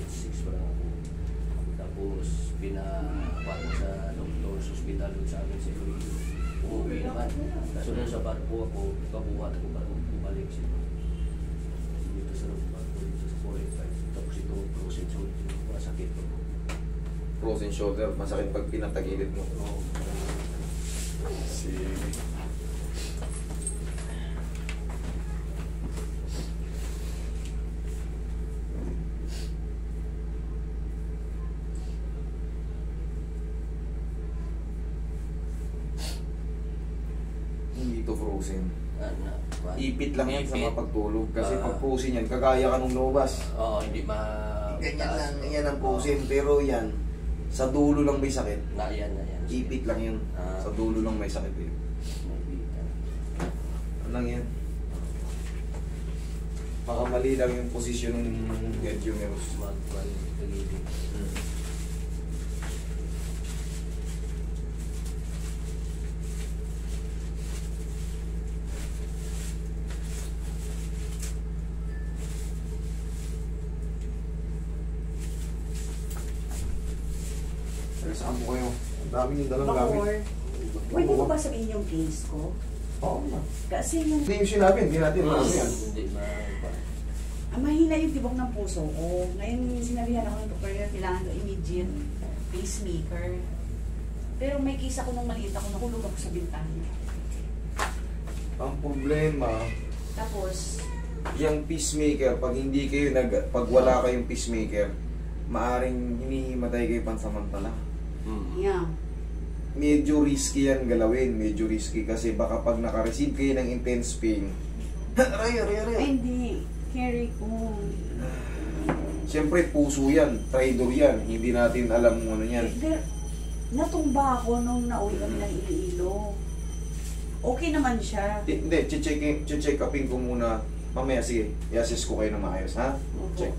grade 6 pa lang ako. Tapos pinakuha ko sa doktor sa ospital sa amin sa Iloilo. Umuwi naman. Kasunod sa barko ako, kabuhat ko para bumalik siya. Dito sa barko, dito sa 45. Tapos ito, frozen shoulder, masakit ko. Frozen shoulder, masakit pag pinatagilid mo. Oo. Sige. Hindi ito frozen. Ipit lang yan sa mga pagtulog. Kasi pag frozen yan, kagaya ka nung lumabas. Oo, hindi Ganyan lang, yan ang frozen. Pero yan, sa dulo lang may sakit. Na yan. Ipit lang yun. Sa dulo lang may sakit yun. Ano lang yan? Baka mali lang yung posisyon ng head humerus. Saan po kayo? Ang dami yung dalang gamit. Pwede ko ba sabihin yung case ko? Oo na. Kasi yung... Hindi yung sinabi, hindi natin alam yan. mahina yung tibok ng puso ko. Ngayon, sinabihan ako ng doktor na kailangan ko immediate pacemaker. Pero may case ako nung maliit ako, nakulog ako sa bintana. Ang problema, Tapos, yung pacemaker, pag hindi kayo pag wala kayong pacemaker, maaring hinihimatay kayo pansamantala. yeah. Medyo risky yan galawin, medyo risky kasi baka pag naka-receive kayo ng intense pain, Ay, hindi. Carry ko. siyempre puso yan, traitor yan, hindi natin alam kung ano yan. Pero, natumba ako nung nauwi kami ng Iloilo. Okay naman siya. Hindi, check upin ko muna. Mamaya, sige, i-assess ko kayo na maayos, ha? Opo. Check.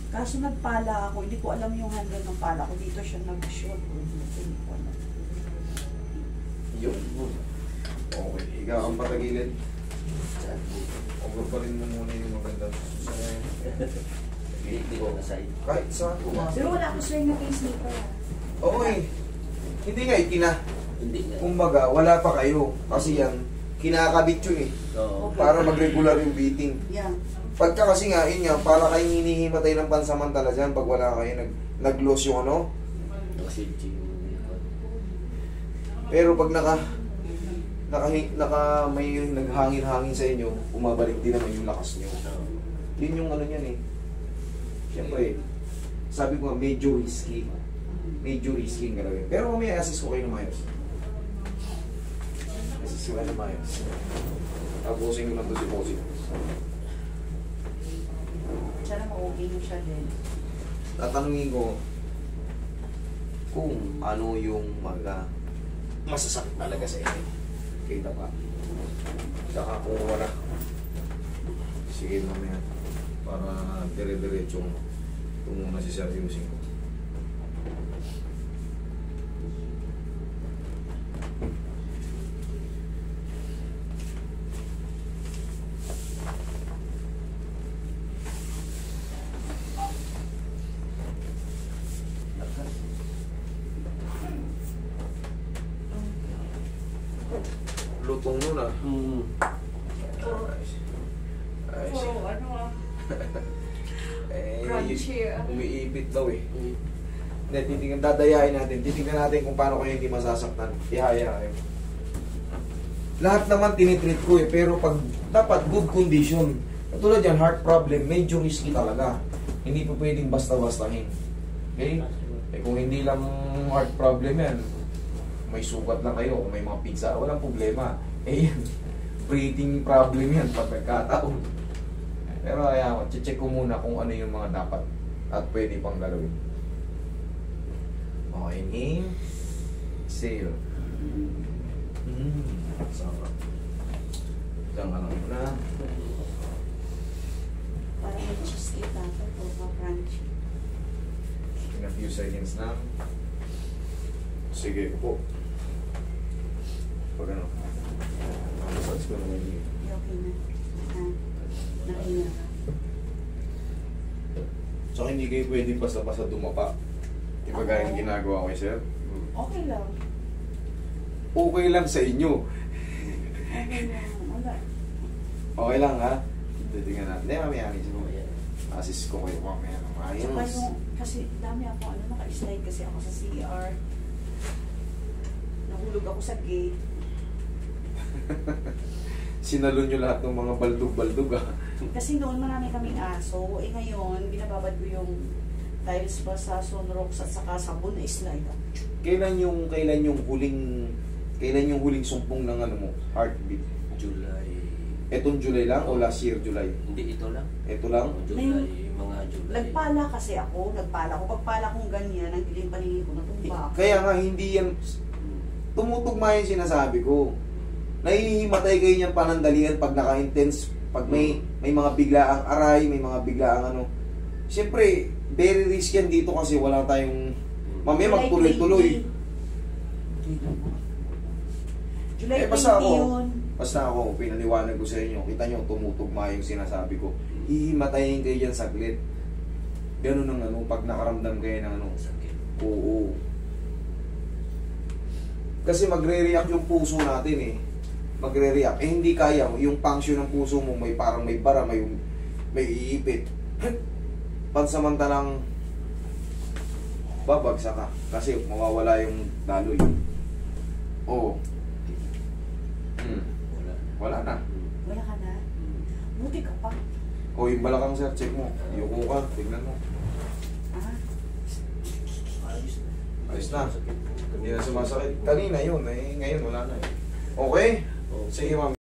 Kaso nagpala ako, hindi ko alam yung handle ng pala ko. Dito siya nag-short. Hindi ko alam. Yun. Okay, ikaw ang patagilid. Over pa rin mo muna yung maganda. Hindi ko nasay. Kahit saan ko Pero wala ko sa'yo na pacemaker. Oo eh. Hindi nga ikina. Hindi nga. Kumbaga, wala pa kayo. Kasi yan, kinakabit yun eh. Oo. Para mag-regular yung beating. Yeah. Pagka kasi nga, yun yan, para kayong hinihimatay ng pansamantala dyan pag wala kayo, nag-loss yung ano. Pero pag may naghangin-hangin sa inyo, umabalik din naman yung lakas nyo. Yun yung ano yan eh. Siyempre, sabi ko nga, medyo risky. Medyo risky yung galawin. Pero mamaya assist ko kayo na mayos. Assist ko kayo na mayos. Tapusin ko lang to si Bossing. Sana ma-okay mo siya din. Tatanungin ko kung ano yung masasakit talaga sa inyo. Kita pa. Saka kung wala. Sige mamaya. Para dire-diretsong ito muna si Sir using ko. Lutong nun ah. Ay, Oh, ano ah? Crunchy ah. umiipit daw eh. Hindi, titignan, dadayain natin. Titignan natin kung paano kayo hindi masasaktan. Ihaya kayo. Lahat naman tinitreat ko eh, pero pag dapat good condition. Katulad yan, heart problem, medyo risky talaga. Hindi po pwedeng basta-bastahin. Okay? Eh kung hindi lang heart problem yan, may sugat lang kayo, may mga pizza, walang problema. Eh yan, breathing problem yan pag nagkataon. Pero ayan, check ko muna kung ano yung mga dapat at pwede pang galawin. Okay, inhale. Exhale. Sarap. Diyan ka lang muna. Parang may cheesecake dapat o pa-crunchy. In a few seconds na. Sige po. Pag ano. Massage ko naman yun. Okay na. Nakina ka. hindi kayo pwedeng basta-basta dumapa. Di ba gaya ng ginagawa ko kay sir? Okay lang. Okay lang sa inyo. Okay lang. Wala. Okay lang ha? Titingnan natin. Hindi, mamaya anis mo. Ayan. Assist ko kayo mamaya ng Tsaka ayos. yung, kasi dami ako, naka-slide kasi ako sa CR. Nahulog ako sa gate. Sinalon nyo lahat ng mga baldog-baldog ha. Kasi noon marami kaming aso. Eh ngayon, binababad ko yung tiles pa sa sunrocks at saka sabon na slide ako. Kailan yung huling sumpong ng ano mo, heartbeat? July. Etong July lang o last year July? Hindi, ito lang. Ito lang? July, mga July. Nagpala kasi ako, Pagpala kong ganyan, ang dilim paningin ko, natumba ako. Kaya nga hindi yan tumutugma yung sinasabi ko. Nahihimatay kayo niyang panandalian pag naka-intense, pag may mga biglaang aray, may mga biglaang ano. Siyempre, very risky yan dito kasi wala tayong mamaya magtuloy-tuloy. July 20 Basta yun. ako, pinaliwanag ko sa inyo, kita nyo, tumutugma yung sinasabi ko. Hihimatayin kayo dyan saglit. Ganun ang ano, pag nakaramdam kayo ng ano. Sakit. Oo. Kasi magre-react yung puso natin eh. Magre-react. Eh hindi kaya, yung function ng puso mo, may parang may bara, may iipit. Pansamantalang babagsak ka. Kasi mawawala yung daloy. Oo. Wala. Wala na. Wala ka na? Buti ka pa. O yung balakang sir, check mo. Yuko ka, tignan mo. Ah, Ayos na. Ayos na. Sakit. Hindi na sumasakit. Kanina yun, eh, ngayon wala na eh. Okay? Okay. Sige ma'am.